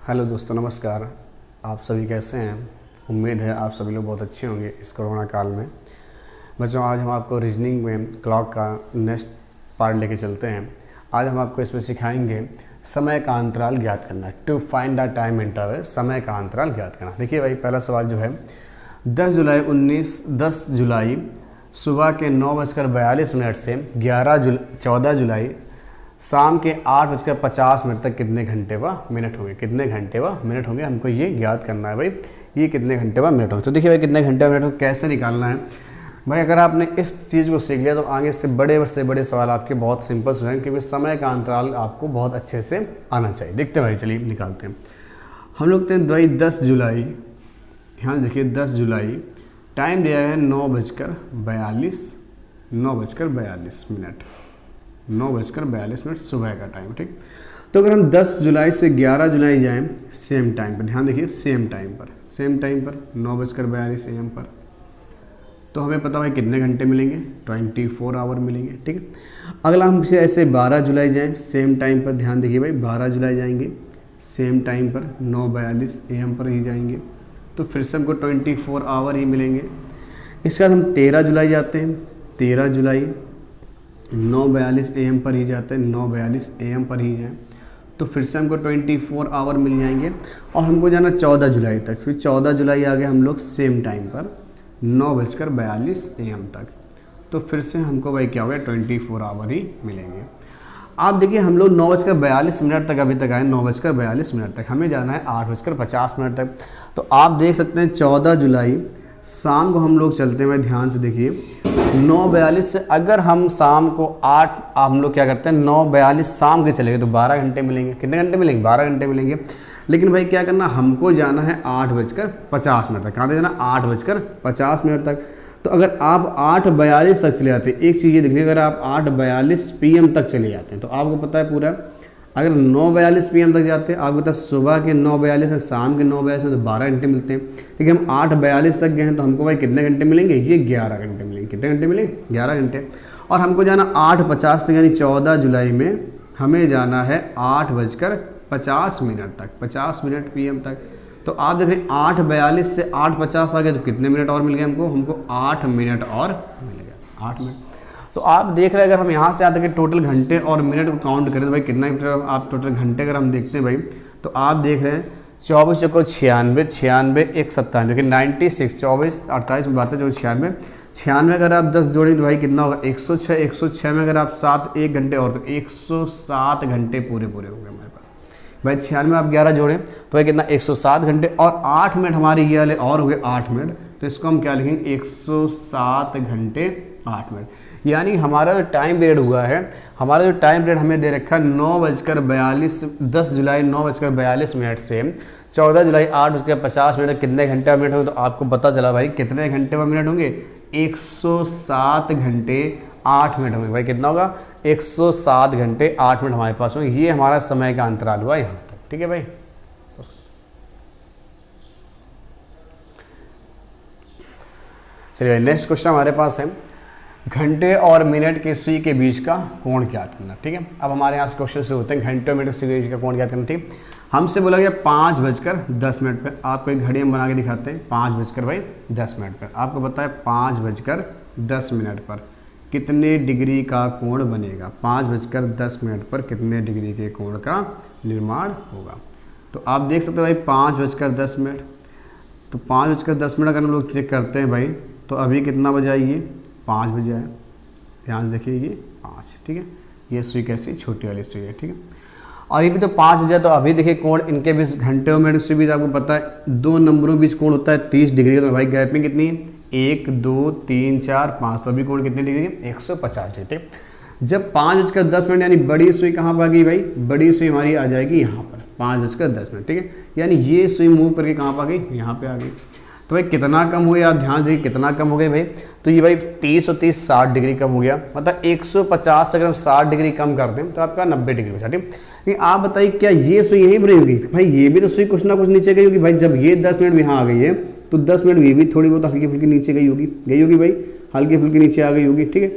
Hello दोस्तों, नमस्कार। आप सभी कैसे हैं? उम्मीद है आप सभी लोग बहुत अच्छे होंगे इस कोरोना काल में। बच्चों, आज हम आपको रीजनिंग में क्लॉक का नेक्स्ट पार्ट लेके चलते हैं। आज हम आपको इसमें सिखाएंगे समय का अंतराल ज्ञात करना। To find the time interval, समय का अंतराल ज्ञात करना। देखिए भाई, पहला सवाल जो है 10 जुलाई सुबह के 9:42 से 14 जुलाई शाम के 8:50 तक कितने घंटे व मिनट होंगे। कितने घंटे व मिनट होंगे, हमको ये ज्ञात करना है भाई। ये कितने घंटे व मिनट होंगे। तो देखिए भाई, कितने घंटे व मिनट होंगे कैसे निकालना है भाई। अगर आपने इस चीज़ को सीख लिया तो आगे से बड़े सवाल आपके बहुत सिंपल से हैं, क्योंकि समय का अंतराल आपको बहुत अच्छे से आना चाहिए। देखते हैं भाई, चलिए निकालते हैं। हम लोग हैं भाई 10 जुलाई, यहाँ देखिए 10 जुलाई, टाइम दिया है 9:42 मिनट, 9:42 सुबह का टाइम। ठीक, तो अगर हम 10 जुलाई से 11 जुलाई जाएं सेम टाइम पर, ध्यान देखिए सेम टाइम पर 9:42 AM पर, तो हमें पता भाई कितने घंटे मिलेंगे, 24 आवर मिलेंगे। ठीक है, अगला हम से ऐसे 12 जुलाई जाएं सेम टाइम पर, ध्यान देखिए भाई 12 जुलाई जाएंगे सेम टाइम पर 9:42 AM पर ही जाएंगे, तो फिर से हमको 24 आवर ही मिलेंगे। इसके बाद हम 13 जुलाई जाते हैं, 13 जुलाई 9:42 AM पर ही जाते हैं, 9:42 AM पर ही जाएँ, तो फिर से हमको 24 आवर मिल जाएंगे। और हमको जाना 14 जुलाई तक, फिर 14 जुलाई आ गए हम लोग सेम टाइम पर 9:42 AM तक, तो फिर से हमको भाई क्या हो गया, 24 आवर ही मिलेंगे। आप देखिए हम लोग 9:42 तक अभी तक आए, 9:42 तक। हमें जाना है 8:50 तक। तो आप देख सकते हैं 14 जुलाई शाम को हम लोग चलते हैं भाई, ध्यान से देखिए 9:42 से अगर हम शाम को हम लोग क्या करते हैं 9:42 शाम के चलेंगे तो 12 घंटे मिलेंगे। कितने घंटे मिलेंगे, 12 घंटे मिलेंगे। लेकिन भाई क्या करना, हमको जाना है 8:50 तक। कहाँ तक जाना, 8:50 तक। तो अगर आप 8:42 तक चले जाते हैं, एक चीज़ ये देखिए, अगर आप 8:42 PM तक चले जाते हैं तो आपको पता है पूरा, अगर 9:42 PM तक जाते हैं आपको पता है सुबह के 9:42 से शाम के 9:42 तो 12 घंटे मिलते हैं। ठीक है, हम 8:42 तक गए हैं तो हमको भाई कितने घंटे मिलेंगे, ये 11 घंटे मिलेंगे। कितने घंटे मिलेंगे, 11 घंटे। और हमको जाना 8:50 तक, यानी 14 जुलाई में हमें जाना है 8:50 तक, 50 PM तक। तो आप देख रहे हैं 8:42 से 8:50 आ गए, तो कितने मिनट और मिल गए हमको 8 मिनट और मिल गया, 8 मिनट। तो आप देख रहे हैं, अगर हम यहाँ से आते हैं टोटल घंटे और मिनट को काउंट करें तो भाई कितना, आप टोटल घंटे अगर हम देखते हैं भाई, तो आप देख रहे हैं 24 चौको 96, 96 1 97, 96, 24 48 में बात है, 96, 96 अगर आप 10 जोड़ें तो भाई कितना होगा 106, 106 में अगर आप 1 घंटे और, तो 107 घंटे पूरे हो गए हमारे पास भाई। 96 आप 11 जोड़ें तो भाई कितना 107 घंटे, और 8 मिनट हमारे ये वाले और हो गए 8 मिनट, तो इसको हम क्या लिखेंगे 107 घंटे 8 मिनट। यानी हमारा जो टाइम पीरियड हुआ है, हमारा जो टाइम पीरियड हमें दे रखा है 10 जुलाई 9:42 से 14 जुलाई 8:50 कितने घंटे व मिनट होंगे। तो आपको पता चला भाई कितने घंटे व मिनट होंगे, 107 घंटे 8 मिनट होंगे भाई। कितना होगा, 107 घंटे 8 मिनट हमारे पास होंगे। ये हमारा समय का अंतराल हुआ यहाँ तक। ठीक है भाई, चलिए नेक्स्ट क्वेश्चन हमारे पास है, घंटे और मिनट के सुई के बीच का कोण ज्ञात करना। ठीक है, अब हमारे यहाँ से क्वेश्चन शुरू होते हैं, घंटे और मिनट के सुई के बीच का कोण ज्ञात करना। ठीक, हमसे बोला गया 5:10 पे, आपको एक घड़ी हम बना के दिखाते हैं 5:10 पर। आपको पता है 5:10 पर कितने डिग्री का कोण बनेगा, 5:10 पर कितने डिग्री के कोण का निर्माण होगा। तो आप देख सकते हो भाई 5:10, तो 5:10 अगर हम लोग चेक करते हैं भाई, तो अभी कितना बजा, ये 5 बजे है। ध्यान से देखिए ये 5, ठीक है, ये सुई कैसी छोटी वाली सुई है। ठीक है, और ये भी तो 5 बजे, तो अभी देखिए कोण इनके बीच, घंटे और मिनट के बीच आपको पता है 2 नंबरों के बीच कोण होता है 30 डिग्री का। तो भाई गैपिंग कितनी है, 1 2 3 4 5, तो अभी कोण कितनी डिग्री है, 150 डिग्री। ठीक, जब 5:10 यानी बड़ी सुई कहाँ पर आ गई भाई, बड़ी सुई हमारी आ जाएगी यहाँ पर 5:10। ठीक है, यानी ये सुई मूव करके कहाँ पर आ गई, यहाँ पर आ गई। तो भाई कितना कम हो गया, आप ध्यान दीजिए कितना कम हो गए भाई। तो ये भाई 30 और 30 60 डिग्री कम हो गया, मतलब 150 से अगर हम 60 डिग्री कम कर दें तो आपका 90 डिग्री बचा। ठीक, लेकिन आप बताइए क्या ये सुई यहीं बनी होगी, भाई ये भी तो सुई कुछ ना कुछ नीचे गई होगी भाई। जब ये 10 मिनट यहाँ आ गई है तो 10 मिनट ये भी थोड़ी बहुत हल्की फुल्की नीचे गई होगी भाई, हल्की फुल्की नीचे आ गई होगी। ठीक है,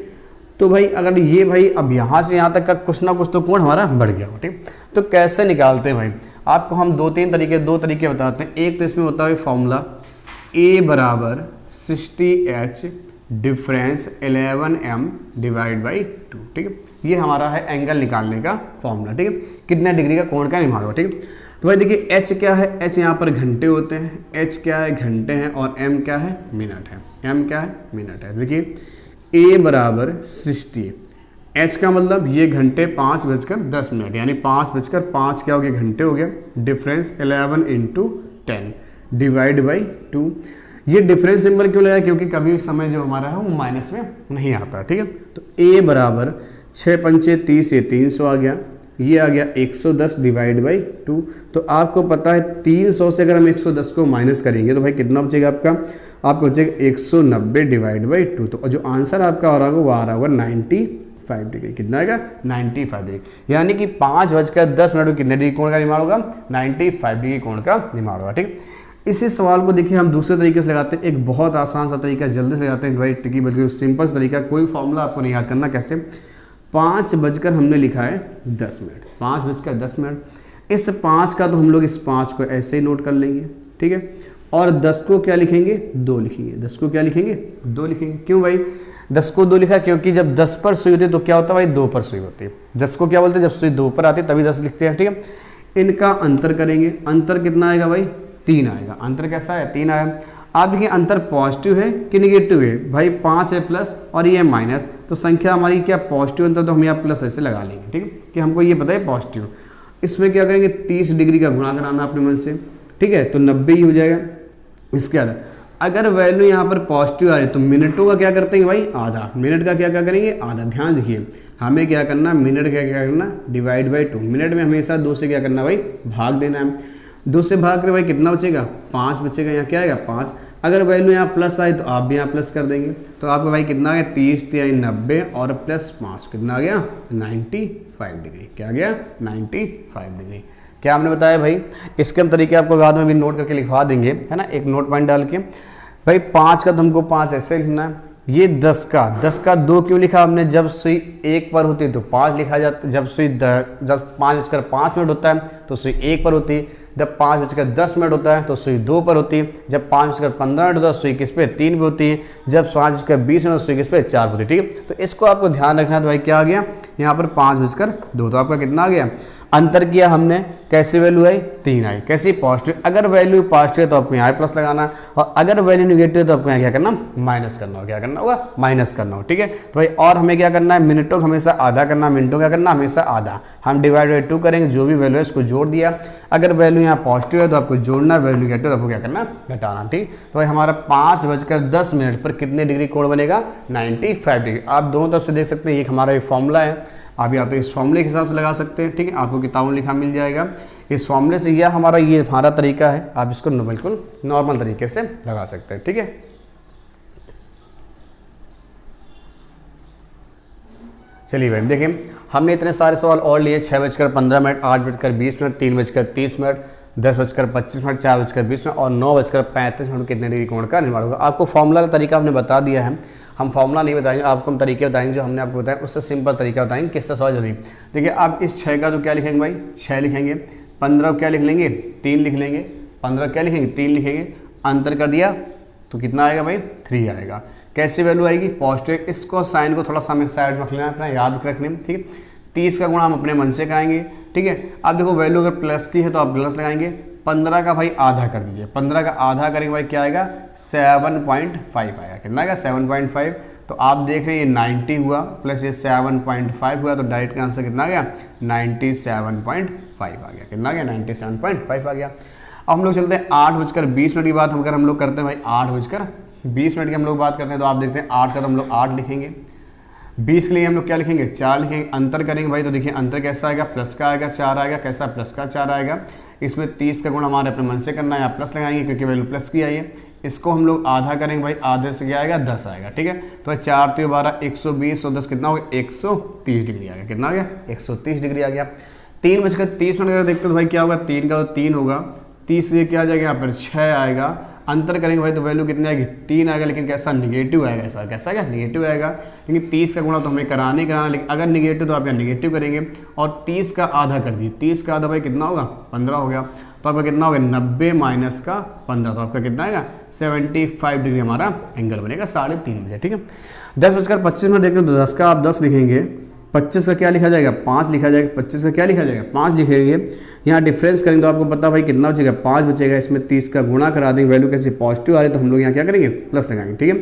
तो भाई अगर ये भाई अब यहाँ से यहाँ तक का कुछ ना कुछ तो कोण हमारा बढ़ गया हो, ठीक। तो कैसे निकालते हैं भाई, आपको हम दो तरीके बताते हैं। एक तो इसमें होता है फॉर्मूला A बराबर 60H difference 11M divide by 2, ठीक है। ये हमारा है एंगल निकालने का फॉर्मूला, ठीक है, कितने डिग्री का कोण का निर्माण हो, ठीक है। तो भाई देखिए H क्या है, H यहाँ पर घंटे होते हैं, H क्या है घंटे हैं, और M क्या है मिनट है, M क्या है मिनट है। देखिए A बराबर 60, H का मतलब ये घंटे 5:10 यानी 5:5 क्या हो गया घंटे हो गया, डिफरेंस 11 × 10 डिवाइड बाई 2। ये डिफरेंस सिंबल क्यों लगा, क्योंकि कभी समय जो हमारा है वो माइनस में नहीं आता, ठीक है। तो A बराबर 6 पंचे 30, ये 300 आ गया, ये आ गया 110 डिवाइड बाई 2। तो आपको पता है 300 से अगर हम 110 को माइनस करेंगे तो भाई कितना बचेगा आपको बचेगा 190 डिवाइड बाई 2। तो जो आंसर आपका आ रहा होगा वो आ रहा होगा 95 डिग्री। कितना आएगा 95 डिग्री, यानी कि 5:10 में कितने डिग्री कोण का निर्माण होगा, 95 डिग्री कोण का निर्माण होगा, ठीक। इसी सवाल को देखिए हम दूसरे तरीके से लगाते हैं, एक बहुत आसान सा तरीका जल्दी से लगाते हैं भाई, टिकी बल्कि सिंपल सा तरीका, कोई फॉर्मूला आपको नहीं याद करना। कैसे, 5 बजकर हमने लिखा है 10 मिनट, 5:10। इस 5 का तो हम लोग इस 5 को ऐसे ही नोट कर लेंगे, ठीक है, और 10 को क्या लिखेंगे 2 लिखेंगे, 10 को क्या लिखेंगे 2 लिखेंगे। क्यों भाई 10 को 2 लिखा, क्योंकि जब 10 पर सुई होती है तो क्या होता है भाई 2 पर सुई होती है। 10 को क्या बोलते हैं, जब सुई 2 पर आती है तभी 10 लिखते हैं, ठीक है। इनका अंतर करेंगे, अंतर कितना आएगा भाई 3 आएगा। अंतर कैसा है 3 आया। आप देखिए अंतर पॉजिटिव है कि निगेटिव है, भाई 5 है प्लस और ये माइनस, तो संख्या हमारी क्या पॉजिटिव अंतर, तो हम यहाँ प्लस ऐसे लगा लेंगे, ठीक है, कि हमको ये पता है पॉजिटिव। इसमें क्या करेंगे 30 डिग्री का गुणा कराना अपने मन से, ठीक है, तो 90 ही हो जाएगा। इसके बाद अगर वैल्यू यहाँ पर पॉजिटिव आ रही है तो मिनटों का क्या करते हैं भाई आधा, मिनट का क्या करेंगे आधा। ध्यान देखिए हमें क्या करना, मिनट का क्या करना डिवाइड बाई 2। मिनट में हमेशा 2 से क्या करना भाई भाग देना है। 2 से भाग कर भाई कितना बचेगा 5 बचेगा, यहाँ क्या आएगा 5। अगर वैल्यू यहाँ प्लस आए तो आप भी यहाँ प्लस कर देंगे, तो आपको भाई कितना आ गया 30 × 90 और प्लस 5 कितना आ गया 95 डिग्री। क्या आ गया 95 डिग्री। क्या हमने बताया भाई, इसके हम तरीके आपको बाद में भी नोट करके लिखवा देंगे, है ना, एक नोट पॉइंट डाल के। भाई 5 का तो हमको 5 ऐसे लिखना है। ये 10 का 2 क्यों लिखा हमने, जब सुई 1 पर होती है तो 5 लिखा जाता है, जब 5:05 होता है तो सुई 1 पर होती है, जब 5:10 होता है तो सुई 2 पर होती है, जब 5:15 होता है सुई किस पे 3 पे होती है, जब 5:20 सुई किस पे 4 पर होती है, ठीक है। तो इसको आपको ध्यान रखना है। तो भाई क्या आ गया यहाँ पर 5:02, तो आपका कितना आ गया, अंतर किया हमने, कैसी वैल्यू आई 3 आई, कैसी पॉजिटिव। अगर वैल्यू पॉजिटिव है तो आपको यहाँ प्लस लगाना, और अगर वैल्यू निगेटिव है तो आपको यहाँ क्या करना माइनस करना हो, क्या करना होगा माइनस करना हो, ठीक है। तो भाई और हमें क्या करना है, मिनटों का हमेशा आधा करना, मिनटों क्या करना हमेशा आधा। हम डिवाइड बाई 2 करेंगे, जो भी वैल्यू है उसको जोड़ दिया। अगर वैल्यू यहाँ पॉजिटिव है तो आपको जोड़ना, वैल्यू निगेटिव तो आपको क्या करना घटाना, ठीक। तो भाई हमारा 5:10 पर कितने डिग्री कोण बनेगा 95 डिग्री। आप दोनों तरफ से देख सकते हैं, एक हमारा ये फॉर्मूला है, आप या तो इस फॉर्मूले के हिसाब से लगा सकते हैं, ठीक है, आपको किताबों में लिखा मिल जाएगा इस फॉर्मूले से, यह हमारा तरीका है, आप इसको बिल्कुल नॉर्मल तरीके से लगा सकते हैं, ठीक है। चलिए भाई देखिए हमने इतने सारे सवाल और लिए, 6:15, 8:20, 3:30, 10:25, 4:20 और 9:35 कितने डिग्री कोण का निर्माण होगा। आपको फॉर्मूला का तरीका हमने बता दिया है, हम फॉर्मूला नहीं बताएंगे, आपको हम तरीके बताएंगे जो हमने आपको बताया, उससे सिंपल तरीका बताएंगे किससे सवाल जल्दी। देखिए आप इस 6 का तो क्या लिखेंगे भाई 6 लिखेंगे, 15 क्या लिख लेंगे 3 लिख लेंगे, 15 क्या लिखेंगे 3 लिखेंगे, अंतर कर दिया तो कितना आएगा भाई 3 आएगा। कैसी वैल्यू आएगी पॉजिटिव। इसको साइन को थोड़ा सा हमें साइड में रख लेना, अपना याद रखने में, ठीक है। 30 का गुणा हम अपने मन से कराएंगे, ठीक है। अब देखो वैल्यू अगर प्लस की है तो आप प्लस लगाएंगे, 15 का भाई आधा कर दीजिए, 15 का आधा करेंगे भाई क्या आएगा 7.5 आएगा, कितना आएगा 7.5। तो आप देख रहे हैं ये 90 हुआ प्लस ये 7.5 हुआ, तो डायरेक्ट का आंसर कितना आ गया 97.5 आ गया, कितना आ गया 97.5 आ गया। अब हम लोग चलते हैं 8:20 की बात अगर हम लोग करते हैं भाई 8:20 की हम लोग बात करते हैं, तो आप देखते हैं 8 का तो हम लोग 8 लिखेंगे, 20 के लिए हम लोग क्या लिखेंगे 4 लिखेंगे, अंतर करेंगे भाई तो देखिए अंतर कैसा आएगा प्लस का आएगा 4 आएगा, कैसा प्लस का 4 आएगा। इसमें 30 का गुण हमारे अपने मन से करना है, या प्लस लगाएंगे क्योंकि वैल्यू प्लस की आई है। इसको हम लोग आधा करेंगे भाई, आधे से क्या आएगा 10 आएगा, ठीक है। तो 4 × 12 120 और 10 कितना हो गया 130 डिग्री आ गया, कितना आ गया 130 डिग्री आ गया। 3:30 अगर देखते हो तो भाई क्या होगा 3 का तो 3 होगा, 30 से क्या आ जाएगा यहाँ पर 6 आएगा, अंतर करेंगे भाई तो वैल्यू कितनी आएगी 3 आएगा, लेकिन कैसा निगेटिव आएगा इस बार, कैसा आएगा निगेटिव आएगा, लेकिन 30 का गुणा तो हमें कराना ही कराना, लेकिन अगर निगेटिव तो आप यहाँ निगेटिव करेंगे और 30 का आधा कर दीजिए, 30 का आधा भाई कितना होगा 15 हो गया, तो आपका कितना होगा 90 माइनस का 15, तो आपका कितना आएगा 75 डिग्री हमारा एंगल बनेगा 3:30 बजे। ठीक है, 10:25 देखें तो 10 का आप 10 लिखेंगे, 25 का क्या लिखा जाएगा 5 लिखा जाएगा, 25 का क्या लिखा जाएगा 5 लिखेंगे, यहाँ डिफरेंस करेंगे तो आपको पता भाई कितना बचेगा 5 बचेगा, इसमें 30 का गुणा करा देंगे, वैल्यू कैसे पॉजिटिव आ रही है तो हम लोग यहाँ क्या करेंगे प्लस लगाएंगे। ठीक है,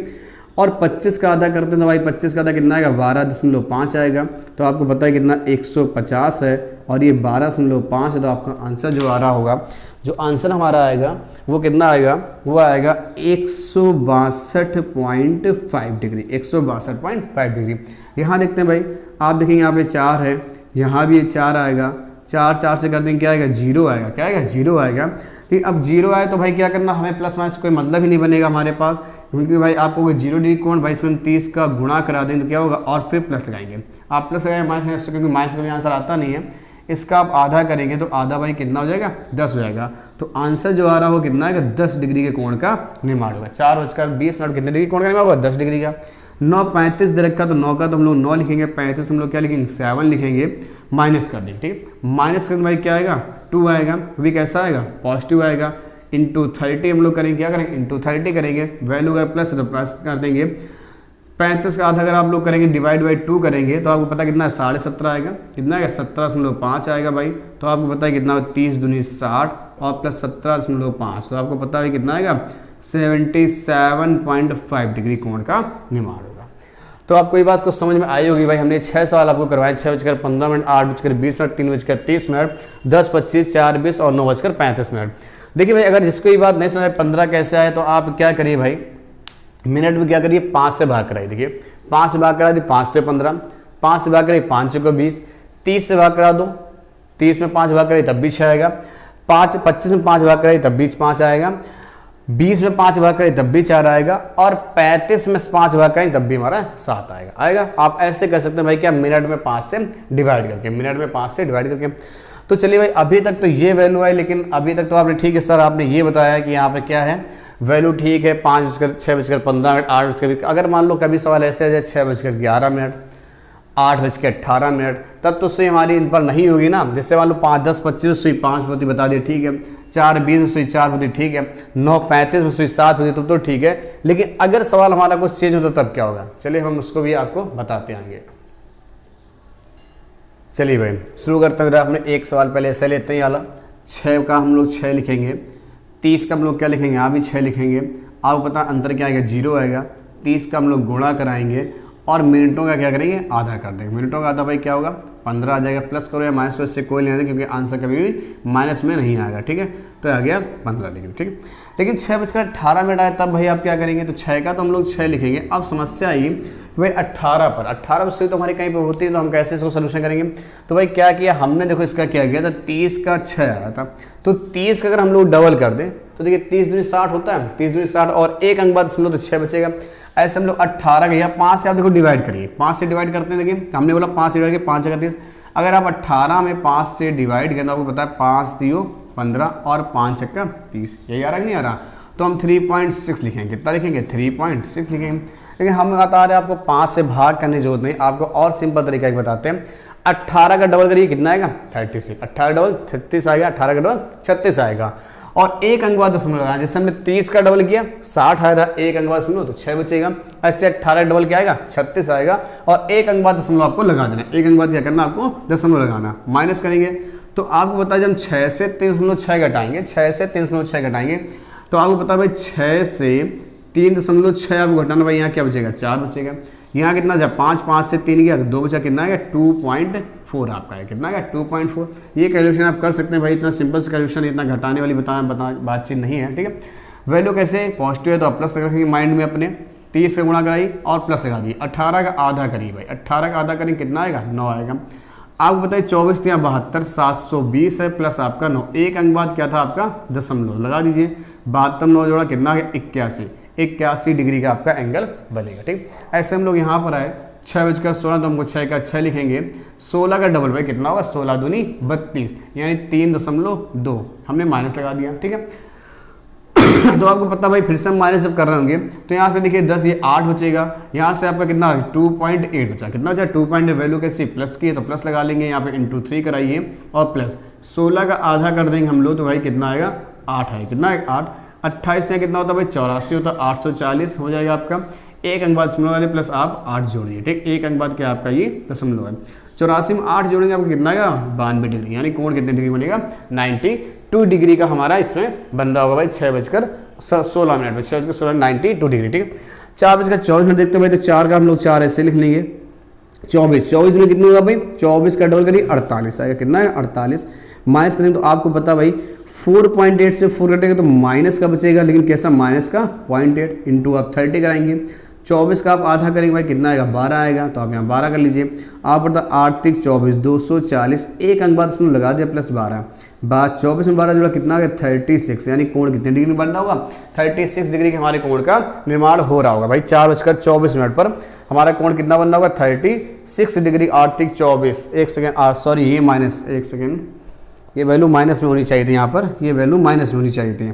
और 25 का आधा करते हैं तो भाई 25 का आधा कितना आएगा 12.5 आएगा, तो आपको पता है कितना 150 है और ये 12.5 है, तो आपका आंसर जो आ रहा होगा, जो आंसर हमारा आएगा वो कितना आएगा, वो आएगा 162.5 डिग्री, 162.5 डिग्री। यहाँ देखते हैं भाई, आप देखेंगे यहाँ पे 4 है, यहाँ भी ये 4 आएगा, 4 से कर देंगे क्या आएगा 0 आएगा, क्या आएगा 0 आएगा। ठीक, अब 0 आए तो भाई क्या करना, हमें प्लस माइनस कोई मतलब ही नहीं बनेगा हमारे पास, क्योंकि भाई आपको 0 डिग्री कोण भाई इसमें 30 का गुणा करा दें तो क्या होगा, और फिर प्लस लगाएंगे, आप प्लस लगाएंगे माइनस, क्योंकि माइनस का भी आंसर आता नहीं है, इसका आप आधा करेंगे तो आधा भाई कितना हो जाएगा 10 हो जाएगा, तो आंसर जो आ रहा है वो कितना आएगा 10 डिग्री के कोण का निर्माण होगा। 4:20 कितने डिग्री कोण का निर्माण होगा 10 डिग्री का। 9:35 दे रखा तो 9 का तो हम लोग 9 लिखेंगे, 35 हम लोग क्या लिखेंगे 7 लिखेंगे, माइनस कर देंगे। ठीक, माइनस करने भाई क्या आएगा 2 आएगा, भी कैसा आएगा पॉजिटिव आएगा, इंटू 30 हम लोग करेंगे, क्या करेंगे इंटू 30 करेंगे, वैल्यू अगर प्लस है तो प्लस कर देंगे। 35 का आधा अगर आप लोग करेंगे डिवाइड बाई 2 करेंगे तो आपको पता कितना है 17.5 आएगा, कितना आएगा 17.5 आएगा भाई, तो आपको पता है कितना 30 दूनी 60 और प्लस 17.5, तो आपको पता है कितना आएगा 77.5 डिग्री कोण का निर्माण होगा। तो आपको ये बात कुछ समझ में आई होगी भाई, हमने 6 सवाल आपको करवाए, 6:15, 8:20, 3:30, 10:25, 4:20 और 9:35। देखिए भाई, अगर जिसको ये बात नहीं समझ 15 कैसे आए तो आप क्या करिए भाई, मिनट में क्या करिए 5 से भाग कराइए। देखिए 5 से भाग करा दी 5 पे 15, 5 से भाग कराइए 5 को 20, 30 से भाग करा दो, 30 में 5 भाग कराइए तब भी 6 आएगा, 25 में 5 भाग कराइए तब भी 5 आएगा, 20 में 5 भाग कराइए तब भी 4 आएगा, और 35 में 5 भाग कराइए तब भी हमारा 7 आएगा। आप ऐसे कर सकते हैं भाई, क्या मिनट में 5 से डिवाइड करके, मिनट में 5 से डिवाइड करके। तो चलिए भाई, अभी तक तो ये वैल्यू है, लेकिन अभी तक तो आपने ठीक है सर, आपने ये बताया कि यहाँ पे क्या है वैल्यू ठीक है 5:06:15, 8 अगर मान लो कभी सवाल ऐसे आ जाए 6:11, 8:18, तब तो सुई हमारी इन पर नहीं होगी ना। जैसे मान लो 5:10:25 सुई 5 होती बता दी, ठीक है, 4:20 सुई 4 होती, ठीक है, 9:35 में सुई 7 होती तब तो ठीक है, लेकिन अगर सवाल हमारा कुछ चेंज होता तब क्या होगा, चलिए हम उसको भी आपको बताते आएंगे। चलिए भाई शुरू करते हैं ग्राफ में। एक सवाल पहले ऐसे लेते हैं, वाला 6 का हम लोग 6 लिखेंगे, 30 का हम लोग क्या लिखेंगे, यहाँ भी 6 लिखेंगे, आपको पता अंतर क्या आएगा 0 आएगा, 30 का हम लोग गुणा कराएंगे और मिनटों का क्या करेंगे आधा कर देंगे, मिनटों का आधा भाई क्या होगा 15 आ जाएगा, प्लस करो या माइनस को इससे कोई नहीं आएगा क्योंकि आंसर कभी भी माइनस में नहीं आएगा। ठीक है, तो आ गया 15 डिग्री। ठीक है, लेकिन 6:18 आए तब भाई आप क्या करेंगे, तो 6 का तो हम लोग 6 लिखेंगे। अब समस्या आई भाई 18 से तो हमारी कहीं पर होती है, तो हम कैसे इसको सोल्यूशन करेंगे। तो भाई क्या किया हमने, देखो इसका क्या किया था 30 का 6 आया था, तो 30 का अगर हम लोग डबल कर दें तो देखिए 30 दूनी 60 होता है, 30 दूनी 60 और एक अंक बाद हम लोग तो 6 बचेगा। ऐसे हम लोग 18 का या 5 से आप देखो डिवाइड करिए, 5 से डिवाइड करते हैं। देखिए हमने बोला 5 से डिवाइड किया 5 जगह 30, अगर आप 18 में 5 से डिवाइड करें तो आपको पता है 5 3 15 और 5 1 30, यही आ रहा है नहीं आ रहा, तो हम 3.6 लिखेंगे। कितना लिखेंगे 3.6 लिखेंगे। लेकिन हम बता रहे हैं आपको 5 से भाग करने की जरूरत नहीं, आपको और सिंपल तरीका एक बताते हैं। 18 का डबल करिए कितना आएगा 36, 18 डबल 36 आएगा, 18 का डबल 36 आएगा, और एक अंक बाद दशमलव लगाना। जैसे हमने 30 का डबल किया 60 आया था, एक अंक बाद दशमलव तो 6 बचेगा। ऐसे 18 डबल क्या आएगा 36 आएगा, और एक अंक बाद दशमलव आपको लगा देना। एक अंक बाद क्या करना आपको दशमलव लगाना, माइनस करेंगे तो आपको पता है जब हम 6 से 3.6 घटाएंगे, 6 से 3.6 घटाएंगे तो आपको पता है भाई 6 से 3.6 आपको घटाना, भाई यहाँ क्या बचेगा 4 बचेगा। यहाँ कितना जब 5 से 3 गया तो 2 बचा, कितना आएगा 2.4 आपका है, कितना आएगा 2.4। ये कैलकुलेशन आप कर सकते हैं भाई, इतना सिंपल से कैलकुलेशन, इतना घटाने वाली बातचीत नहीं है। ठीक है, वैल्यू कैसे पॉजिटिव है तो आप प्लस लगा सकेंगे माइंड में अपने, 30 का गुणा कराई और प्लस लगा दी। 18 का आधा करिए भाई, 18 का आधा करेंगे कितना आएगा 9 आएगा। आपको बताइए 24 या 72 720 है प्लस आपका 9, एक अंक बाद क्या था आपका दशमलव लगा दीजिए, 72 9 जोड़ा कितना आ गया 81 डिग्री का आपका एंगल बनेगा। ठीक, ऐसे हम लोग यहाँ पर आए 6:16 तो हमको 6 का 6 लिखेंगे, 16 का डबल भाई कितना होगा 16 दूनी 32 यानी 3.2 हमने माइनस लगा दिया। ठीक है तो आपको पता भाई फिर से हम माइनस जब कर रहे होंगे तो यहाँ पे देखिए 10 ये 8 बचेगा, यहाँ से आपका कितना 2.8 बचा, कितना बचा 2.8, वैल्यू कैसी प्लस की है तो प्लस लगा लेंगे, यहाँ पे इंटू 3 कराइए और प्लस 16 का आधा कर देंगे हम लोग तो भाई कितना आएगा 8 है, कितना है 8, 28 से कितना होता है भाई 84 होता है, 840 हो जाएगा आपका। एक अंक बाद दशमलव वाले प्लस आप 8 जोड़िए, ठीक, एक अंक बाद क्या आपका ये दशमलव है, 84 में 8 जोड़ेंगे आपको कितना आएगा 92 डिग्री, यानी कोण कितने डिग्री बनेगा 92 डिग्री का हमारा इसमें बन रहा होगा भाई 6:16 पर 6:16 92 डिग्री, ठीक है। 4:24 देखते हैं भाई, तो 4 का हम लोग 4 ऐसे लिख लेंगे, 24 में कितना होगा भाई 24 का डबल करिए 48 आएगा, कितना है 48, माइनस करेंगे तो आपको पता भाई 4.8 से 4 कटेगा तो माइनस का बचेगा, लेकिन कैसा माइनस का 0.8 इंटू आप 30 कराएंगे, 24 का आप आधा करेंगे भाई कितना आएगा 12 आएगा, तो आप यहाँ 12 कर लीजिए, आप पता 8 3 24 240, एक अंक बाद इसमें लगा दिया प्लस 12, बाद 24 में 12 जोड़ा कितना आ गया 36, यानी कोण कितने डिग्री में बन रहा होगा 36 डिग्री के हमारे कोण का निर्माण हो रहा होगा भाई। 4:24 पर हमारा कोण कितना बन रहा होगा 36 डिग्री, 8 3 24, एक सेकेंड सॉरी ये माइनस, एक सेकेंड ये वैल्यू माइनस में होनी चाहिए थी, यहाँ पर ये वैल्यू माइनस में होनी चाहिए थी,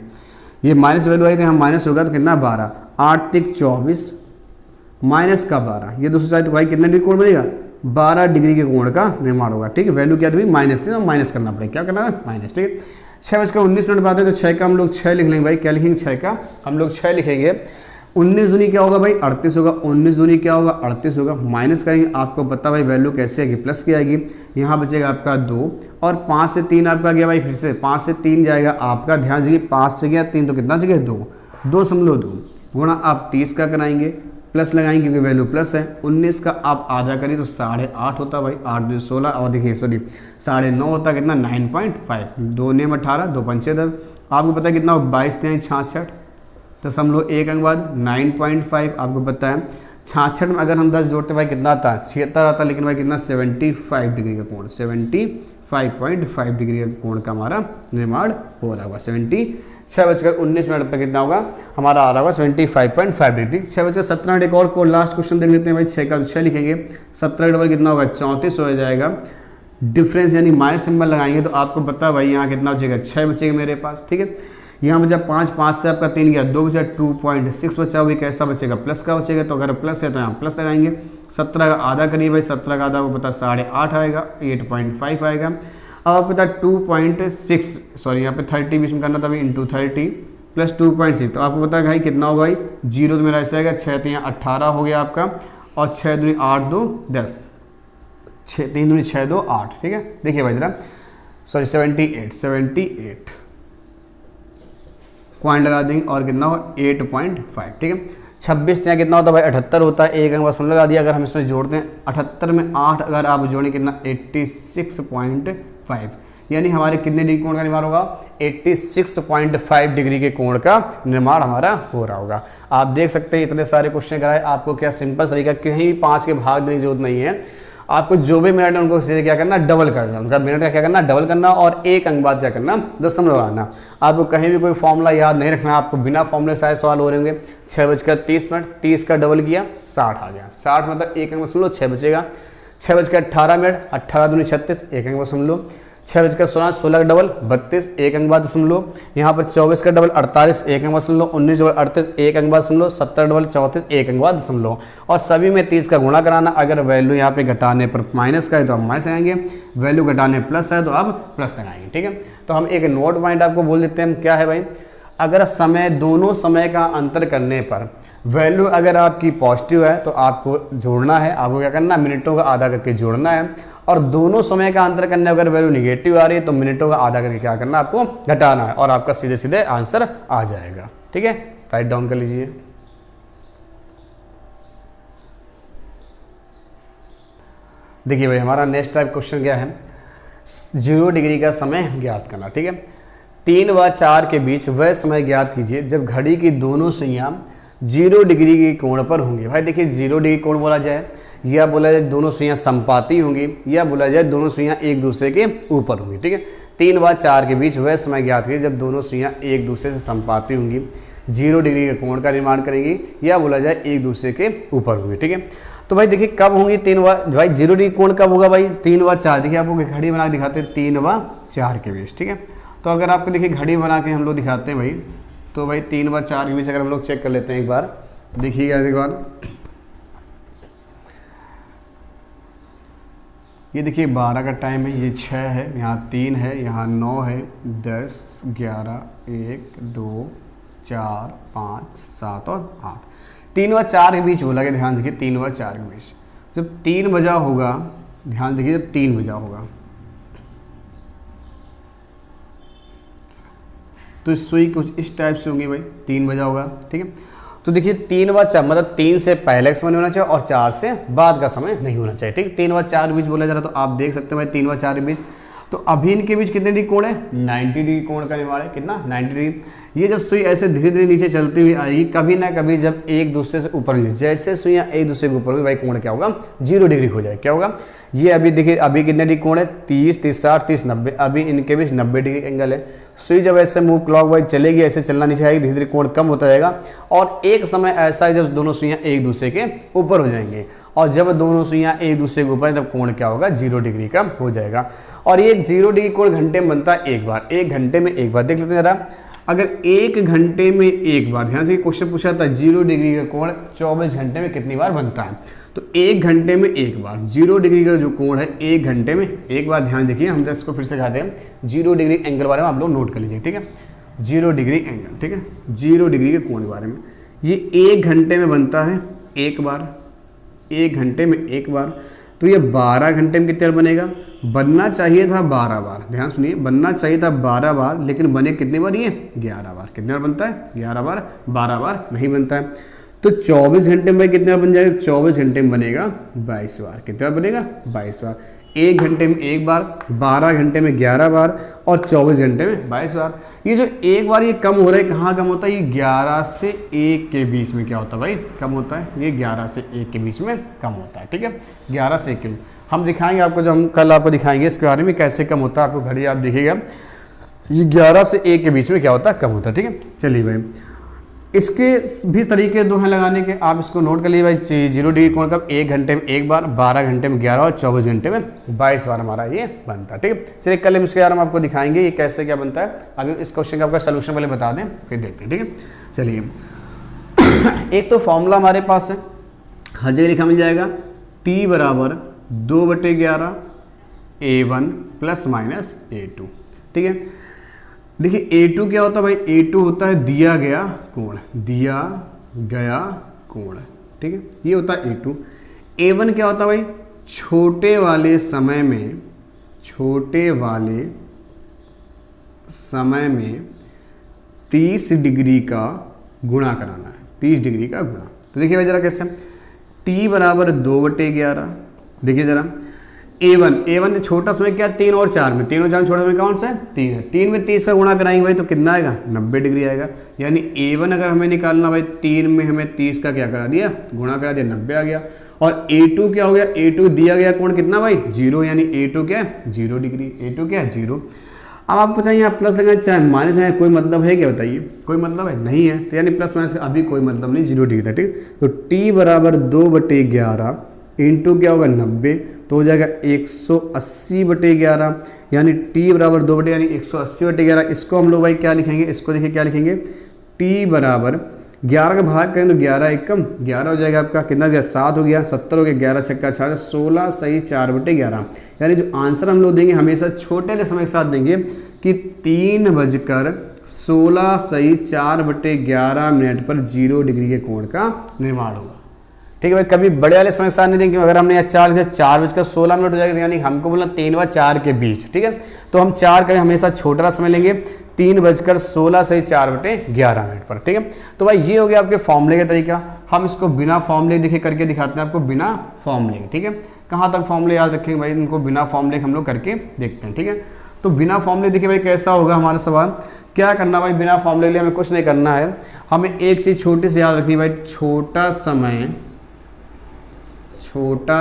ये माइनस वैल्यू आई थी, हम माइनस होगा तो कितना 12, 8 3 24 माइनस का 12, ये दूसरी साइड तो भाई कितने डिग्री कोण बनेगा 12 डिग्री के कोण का निर्माण होगा, ठीक है। वैल्यू क्या थी माइनस थी तो माइनस करना पड़ेगा, क्या करना है माइनस, ठीक है। 6:19 बात है तो 6 का हम लोग 6 लिख लेंगे भाई, क्या लिखेंगे 6 का हम लोग 6 लिखेंगे, 19 दूनी क्या होगा भाई 38 होगा, 19 दूनी क्या होगा 38 होगा, माइनस करेंगे आपको पता भाई वैल्यू कैसे आएगी प्लस की आएगी, यहाँ बचेगा आपका 2 और 5 से 3 आपका गया भाई, फिर से 5 से 3 जाएगा आपका, ध्यान दीजिए 5 से गया 3 तो कितना जगह 2.2 गुणा आप 30 का कराएंगे प्लस लगाएंगे क्योंकि वैल्यू प्लस है, 19 का आप आधा करिए तो 8.5 होता भाई, 8 2 16 और देखिए सॉरी 9.5 होता कितना 9.5, 2 9 18 2 5 10, आपको पता है कितना 22 3 66 दशमलव एक अंक बाद 9.5, आपको पता है 66 में अगर हम 10 जोड़ते भाई कितना आता है 76 आता, लेकिन भाई कितना 75 डिग्री का कोण, 75.5 डिग्री का कोण का हमारा निर्माण हो रहा होगा। 6:19 पर कितना होगा हमारा आ रहा होगा 75.5 डिग्री। 6:17 एक और को लास्ट क्वेश्चन देख लेते हैं भाई, 6 का 6 लिखेंगे, 17 डबल कितना होगा 34 हो जाएगा, डिफरेंस यानी माइनस सिंबल लगाएंगे तो आपको पता है भाई यहाँ कितना बचेगा 6 बचेगा मेरे पास, ठीक है। यहाँ बचा 5, 5 से आपका 3 गया, 2 बचा 2.6 बचा, वही कैसा बचेगा प्लस का बचेगा, तो अगर प्लस है तो यहाँ प्लस लगाएंगे। 17 का आधा करिए भाई, 17 का आधा आपको पता 8.5 आएगा, 8.5 आएगा। अब आपको पता 2.6 सॉरी यहाँ पे 30 बीच में करना था भाई, इंटू 30 प्लस 2.6, तो आपको पता है भाई कितना होगा भाई 0 तो मेरा ऐसा आएगा 6 तो यहाँ 18 हो गया आपका, और 6 दूनी 8 2 10, 6 3 दूनी 6 2 8, ठीक है। देखिए भाई जरा सॉरी 78 पॉइंट लगा देंगे और कितना होगा 8.5, ठीक है। 26 यहाँ कितना होता है भाई 78 होता है, एक अंक बस लगा दिया। अगर हम इसमें जोड़ते हैं 78 में 8 अगर आप जोड़ें कितना 86.5, यानी हमारे कितने डिग्री कोण का निर्माण होगा 86.5 डिग्री के कोण का निर्माण हमारा हो रहा होगा। आप देख सकते हैं इतने सारे क्वेश्चन कराए, आपको क्या सिंपल तरीका, कहीं 5 के भाग देने की जरूरत नहीं है, आपको जो भी मिनट है उनको सीधे क्या करना डबल करना, उनका मिनट का क्या करना डबल करना, और एक अंक बाद क्या करना दशमलव लगाना। आपको कहीं भी कोई फॉर्मूला याद नहीं रखना, आपको बिना फॉर्मूले सारे सवाल हो रहे होंगे। 6:30 30 का डबल किया 60 आ गया, 60 मतलब एक अंक दशमलव 6 बचेगा। 6:18 18 दूनी 36, एक अंक दशमलव। 6:16 16 का डबल 32, एक अंक बाद दशमलव। यहाँ पर 24 का डबल 48, एक अंक बाद दशमलव। 19 डबल 38, एक अंक बाद दशमलव। 70 डबल 34, एक अंक बाद दशमलव। और सभी में 30 का गुणा कराना। अगर वैल्यू यहाँ पे घटाने पर माइनस का है तो आप माइनस लगाएंगे, वैल्यू घटाने प्लस है तो आप प्लस लगाएंगे, ठीक है। तो हम एक नोट पॉइंट आपको बोल देते हैं, क्या है भाई, अगर समय दोनों समय का अंतर करने पर वैल्यू अगर आपकी पॉजिटिव है तो आपको जोड़ना है, आपको क्या करना मिनटों का आधा करके जोड़ना है। और दोनों समय का अंतर करने अगर वैल्यू निगेटिव आ रही है तो मिनटों का आधा करके क्या करना आपको घटाना है, और आपका सीधे सीधे आंसर आ जाएगा, ठीक है। राइट डाउन कर लीजिए। देखिए भाई हमारा नेक्स्ट टाइप क्वेश्चन क्या है, 0 डिग्री का समय ज्ञात करना, ठीक है। 3 व 4 के बीच वह समय ज्ञात कीजिए जब घड़ी की दोनों सुइयां 0 डिग्री के कोण पर होंगी। भाई देखिए 0 डिग्री कोण बोला जाए, या बोला जाए दोनों सुइयां समपाती होंगी, या बोला जाए दोनों सुइयां एक दूसरे के ऊपर होंगी, ठीक है। 3 व 4 के बीच वह समय ज्ञात कीजिए जब दोनों सुइयां एक दूसरे से समपाती होंगी, 0 डिग्री के कोण का निर्माण करेंगी, या बोला जाए एक दूसरे के ऊपर होंगी, ठीक है। तो भाई देखिए कब होंगी 3 व भाई 0 डिग्री कोण कब होगा भाई 3 व 4। देखिए आपको घड़ी बना के दिखाते हैं 3 व 4 के बीच, ठीक है। तो अगर आपको देखिए घड़ी बना के हम लोग दिखाते हैं भाई, तो भाई 3 व 4 के बीच अगर हम लोग चेक कर लेते हैं एक बार, देखिएगा एक बार, ये देखिए 12 का टाइम है, ये 6 है, यहाँ 3 है, यहाँ 9 है, 10, 11, 1, 2, 4, 5, 7 और 8, 3 व 4 के बीच बोला गया। ध्यान देखिए 3 व 4 के बीच, जब 3 बजा होगा, ध्यान देखिए जब 3 बजा होगा तो सुई कुछ इस टाइप से होंगी भाई, 3 बजा होगा, ठीक है। तो देखिए 3 व 4 मतलब 3 से पहले का समय नहीं होना चाहिए और 4 से बाद का समय नहीं होना चाहिए, ठीक। 3 व 4 के बीच बोला जा रहा, तो आप देख सकते हैं भाई 3 व 4 के बीच, तो अभी इनके बीच कितने डिग्री कोण है, 90 डिग्री कोण का निर्माण है, कितना 90 डिग्री। ये जब सुई ऐसे धीरे धीरे नीचे चलती हुई आएगी, कभी ना कभी जब एक दूसरे से ऊपर होगी, जैसे सुइयाँ एक दूसरे के ऊपर होगी भाई कोण क्या होगा, 0 डिग्री हो जाएगा। क्या होगा, ये अभी देखिए अभी कितने डिग्री कोण है, 30, 30, 60, 30, 90, अभी इनके बीच 90 डिग्री एंगल है। सुई जब ऐसे मूव क्लॉकवाइज चलेगी, ऐसे चलना नीचे आएगी, धीरे धीरे कोण कम होता जाएगा और एक समय ऐसा है जब दोनों सुइयाँ एक दूसरे के ऊपर हो जाएंगे, और जब दोनों सुइयाँ एक दूसरे के ऊपर तब कोण क्या होगा, 0 डिग्री का हो जाएगा। और ये 0 डिग्री कोण घंटे में बनता है एक बार, 1 घंटे में एक बार। देख लेते हैं जरा, अगर 1 घंटे में एक बार, ध्यान से क्वेश्चन पूछा था 0 डिग्री का कोण 24 घंटे में कितनी बार बनता है, तो 1 घंटे में एक बार 0 डिग्री का जो कोण है 1 घंटे में एक बार। ध्यान देखिए, हम इसको फिर से दिखाते हैं, 0 डिग्री एंगल बारे में आप लोग नोट कर लीजिए, ठीक है। 0 डिग्री एंगल, ठीक है, 0 डिग्री के कोण के बारे में, ये 1 घंटे में बनता है एक बार, 1 घंटे में एक बार। तो ये 12 घंटे में कितनी बार बनेगा, बनना चाहिए था 12 बार, ध्यान सुनिए, बनना चाहिए था 12 बार, लेकिन बने कितनी बार, ये 11 बार। कितनी बार बनता है, 11 बार, 12 बार नहीं बनता है। तो 24 घंटे में कितने बार बन जाएगा, 24 घंटे में बनेगा 22 बार। कितने बार बनेगा, 22 बार। 1 घंटे में एक बार, 12 घंटे में 11 बार और 24 घंटे में 22 बार। ये जो एक बार ये कम हो रहा है, कहाँ कम होता है, ये 11 से 1 के बीच में क्या होता है भाई, कम होता है। ये 11 से 1 के बीच में कम होता है, ठीक है, 11 से 1 के बीच। हम दिखाएंगे आपको, जो हम कल आपको दिखाएंगे इसके बारे में कैसे कम होता है, आपको घड़ी आप देखिएगा, ये 11 से 1 के बीच में क्या होता है, कम होता है, ठीक है। चलिए भाई, इसके भी तरीके दो हैं लगाने के, आप इसको नोट कर लीजिए भाई। 0 डिग्री कोण का 1 घंटे में एक बार, 12 घंटे में 11 और 24 घंटे में 22 बार हमारा ये बनता है, ठीक है। चलिए कल हम इसके बारे में आपको दिखाएंगे ये कैसे क्या बनता है। अभी इस क्वेश्चन का आपका सोल्यूशन पहले बता दें, फिर देखते हैं, ठीक है। चलिए एक तो फॉर्मूला हमारे पास है, हर जगह लिखा मिल जाएगा, T बराबर 2/11 A1 प्लस माइनस A2, ठीक है। देखिए A2 क्या होता है भाई, A2 होता है दिया गया कोण, दिया गया कोण, ठीक है, ये होता है A2। A1 क्या होता है भाई, छोटे वाले समय में, छोटे वाले समय में 30 डिग्री का गुणा कराना है, 30 डिग्री का गुणा। तो देखिए भाई जरा कैसे, T बराबर 2/11, देखिए जरा A1 छोटा समय क्या, 3 और 4 में, 3 और 4 में छोटा समय कौन सा है, 3 है। 3 में 30 का गुणा कराएंगे भाई तो कितना आएगा, 90 डिग्री आएगा। यानी A1 अगर हमें निकालना भाई, 3 में हमें 30 का क्या करा दिया, गुणा करा दिया, 90 आ गया। और A2 क्या हो गया, A2 दिया गया कोण कितना भाई, 0, यानी A2 क्या है, 0 डिग्री, A2 क्या है, 0। अब आप बताइए, आप प्लस लगाए चाहे माइनस लगाए, कोई मतलब है क्या, बताइए, कोई मतलब है नहीं है। तो यानी प्लस माइनस का अभी कोई मतलब नहीं, 0 डिग्री था, ठीक। तो T बराबर 2/11 इंटू क्या होगा 90, तो हो जाएगा 180/11, यानी T बराबर 2 यानी 180/11। इसको हम लोग भाई क्या लिखेंगे, इसको देखिए क्या लिखेंगे, T बराबर 11 का भाग करें तो 11 एकम 11 हो जाएगा आपका, कितना गया 7 हो गया, 70 हो गया, 11 छक्का 66, 16 सही 4/11। यानी जो आंसर हम लोग देंगे हमेशा छोटे ले समय के साथ देंगे कि 3:16 सही 4/11 मिनट पर 0 डिग्री के कोण का निर्माण होगा, ठीक है भाई। कभी बड़े वाले समय के साथ नहीं देंगे, अगर हमने यहाँ 4:16 हो जाएगा, यानी हमको बोलना 3 व 4 के बीच, ठीक है। तो हम 4 का हमेशा छोटा समय लेंगे, 3:16 सही 4/11 मिनट पर, ठीक है। तो भाई ये हो गया आपके फॉर्मूले का तरीका। हम इसको बिना फॉर्मूले देखिए करके दिखाते हैं आपको, बिना फॉर्मूले, ठीक है। कहाँ तक फॉर्मूले याद रखेंगे भाई, इनको बिना फॉर्मूले हम लोग करके देखते हैं, ठीक है। तो बिना फॉर्मूले देखिए भाई कैसा होगा हमारा सवाल, क्या करना भाई, बिना फॉर्मूले के लिए हमें कुछ नहीं करना है, हमें एक चीज़ छोटी सी याद रखनी भाई, छोटा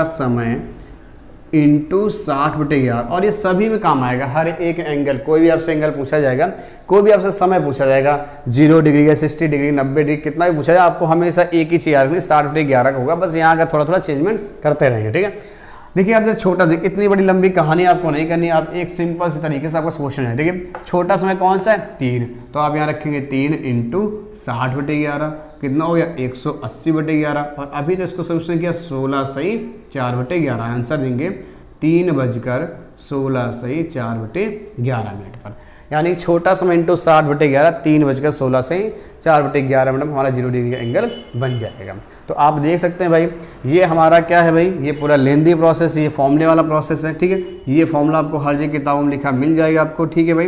समय इंटू 60/11, और ये सभी में काम आएगा, हर एक एंगल, कोई भी आपसे एंगल पूछा जाएगा, कोई भी आपसे समय पूछा जाएगा, 0 डिग्री का, 60 डिग्री, 90 डिग्री, कितना भी पूछा जाए, आपको हमेशा एक ही चीज़ याद रखनी, 60/11 का होगा, बस यहाँ का थोड़ा थोड़ा चेंजमेंट करते रहेंगे, ठीक है। देखिए आप जब छोटा, देखिए इतनी बड़ी लंबी कहानी आपको नहीं करनी, आप एक सिंपल सी तरीके से आपका क्वेश्चन है। देखिए छोटा समय कौन सा है, 3, तो आप यहाँ रखेंगे 3 इंटू 60/11 कितना हो गया 180/11, और अभी तो इसको सोल्यूशन किया 16 सही 4/11, आंसर देंगे 3:16 सही 4/11 पर, यानी छोटा समय इंटू 60/11 3:16 से 4/11 मिनट हमारा 0 डिग्री का एंगल बन जाएगा। तो आप देख सकते हैं भाई ये हमारा क्या है भाई, ये पूरा लेंदी प्रोसेस, ये फॉर्मूले वाला प्रोसेस है, ठीक है। ये फॉर्मूला आपको हर जगह किताबों में लिखा मिल जाएगा आपको, ठीक है भाई,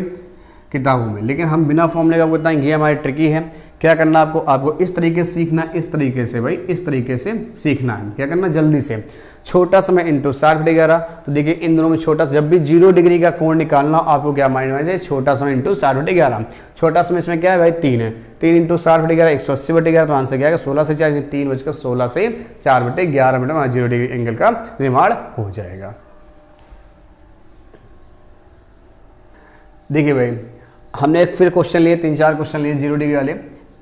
किताबों में। लेकिन हम बिना फॉर्मूले का बताएंगे, ये हमारी ट्रिकी है। क्या करना आपको इस तरीके से सीखना, इस तरीके से भाई, इस तरीके से सीखना है। क्या करना, जल्दी से छोटा समय इंटू 60/11, तो देखिए इन दोनों में छोटा, जब भी 0 डिग्री का कोण निकालना आपको क्या माइंड में, छोटा समय इंटू 60/11। छोटा समय इसमें क्या है भाई 3 है, 3 इंटू 60/11 180/11, तो आंसर क्या है 16 से 4, 3:16 से 4/11 मिनट में 0 डिग्री एंगल का निर्माण हो जाएगा। देखिए भाई हमने एक फिर क्वेश्चन लिए, 3-4 क्वेश्चन लिए 0 डिग्री वाले।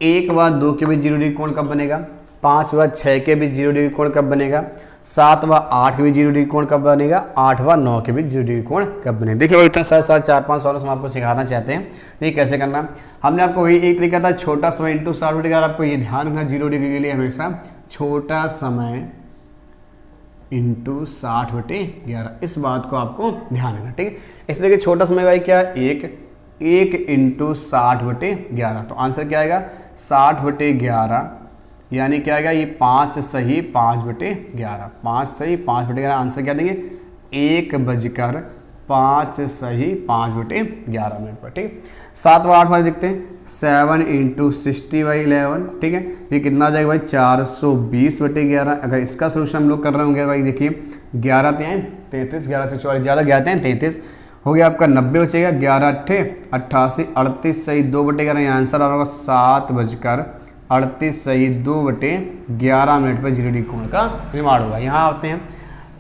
1 व 2 के बीच 0 डिग्री कोण कब बनेगा, 5 व 6 के बीच 0 डिग्री कोण कब बनेगा, 7 व 8 के बीच 0 डिग्री कोण कब बनेगा, 8 व 9 के बीच 0 डिग्री कोण कब बनेगा। देखिए भाई इतना सारा 4-5 सवाल हम आपको सिखाना चाहते हैं। देखिए कैसे करना, हमने आपको वही एक तरीका था छोटा समय इंटू 60/11, आपको ये ध्यान रखना 0 डिग्री के लिए हमेशा छोटा समय इंटू 60/11, इस बात को आपको ध्यान रखना, ठीक है। इसलिए कि छोटा समय भाई क्या है 1 इंटू 60/11, तो आंसर क्या आएगा 60/11, यानी क्या आएगा ये 5 सही 5/11, 5 सही 5/11, आंसर क्या देंगे 1:05 सही 5/11 मिनट पर, ठीक है। 7 व 8 वाले देखते हैं, 7 इंटू 60/11, ठीक है, ये कितना आ जाएगा भाई 420/11। अगर इसका सोल्यूशन हम लोग कर रहे होंगे भाई, देखिए 11 3 33, 11 से 44 ज़्यादा, 11 3 33 हो गया, आपका 90 बचेगा, 11 8 88, 38 सही 2/11, यहाँ आंसर आ रहा होगा 7:38 सही 2/11 मिनट पर 0 डिग्री कोण का निर्माण होगा। यहाँ आते हैं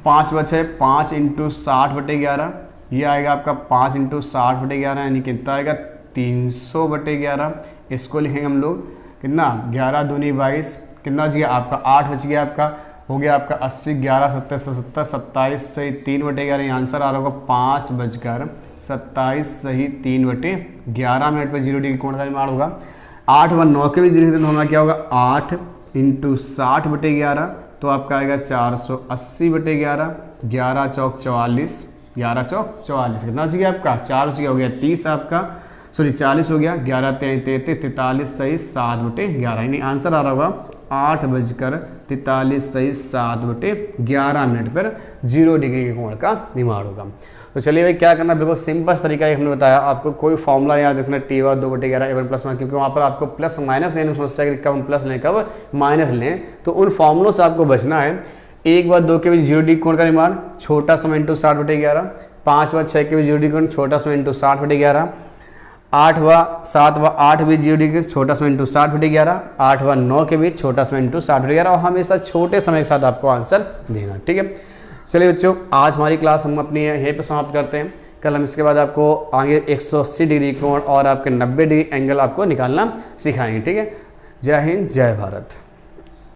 5 बचे, 5 इंटू 60/11, ये आएगा आपका 5 इंटू 60/11, यानी कितना आएगा 300/11। इसको लिखेंगे हम लोग कितना 11 दूनी 22, कितना बच गया आपका 8 बच गया, आपका हो गया आपका 80, 11 7 70 27 सही 3/11, आंसर आ रहा होगा 5:27 सही 3/11 मिनट पर 0 डिग्री कोण का निर्माण होगा। 8 व 9 के बीच लिखते तो हमारा क्या होगा 8 इंटू 60/11, तो आपका आएगा 480/11, 11 चौक 44, 11 चौक 44, कितना बच गया आपका 4 बच गया, हो गया 30 आपका, सॉरी 40 हो गया, 11 3 33 43 सही 7/11, यानी आंसर आ रहा होगा 8:43 सही 7/11 मिनट पर 0 डिग्री के कोण का निर्माण होगा। तो चलिए भाई क्या करना, बिल्कुल सिंपल तरीका हमने बताया आपको, कोई फॉर्मूला याद रखना T व 2/11 A1 प्लस माइनस, क्योंकि वहाँ पर आपको प्लस माइनस लेने में समस्या है कि कब हम प्लस लें कब माइनस लें, तो उन फॉर्मूलों से आपको बचना है। 1 व 2 के बीच 0 डिग्री कोण का निर्माण छोटा समय इंटू 60/11, 5 व 6 के बीच 0 डिग्री कोण छोटा समय इंटू 60/11, 8 व 7 व 8 के बीच 0 डिग्री छोटा समय इंटू 60/11, 8 व 9 के बीच छोटा समय इंटू 60/11, और हमेशा छोटे समय के साथ आपको आंसर देना, ठीक है। चलिए बच्चों आज हमारी क्लास हम अपनी यहीं पे समाप्त करते हैं। कल हम इसके बाद आपको आगे 180 डिग्री कोण और आपके 90 डिग्री एंगल आपको निकालना सिखाएंगे, ठीक है। जय हिंद, जय भारत।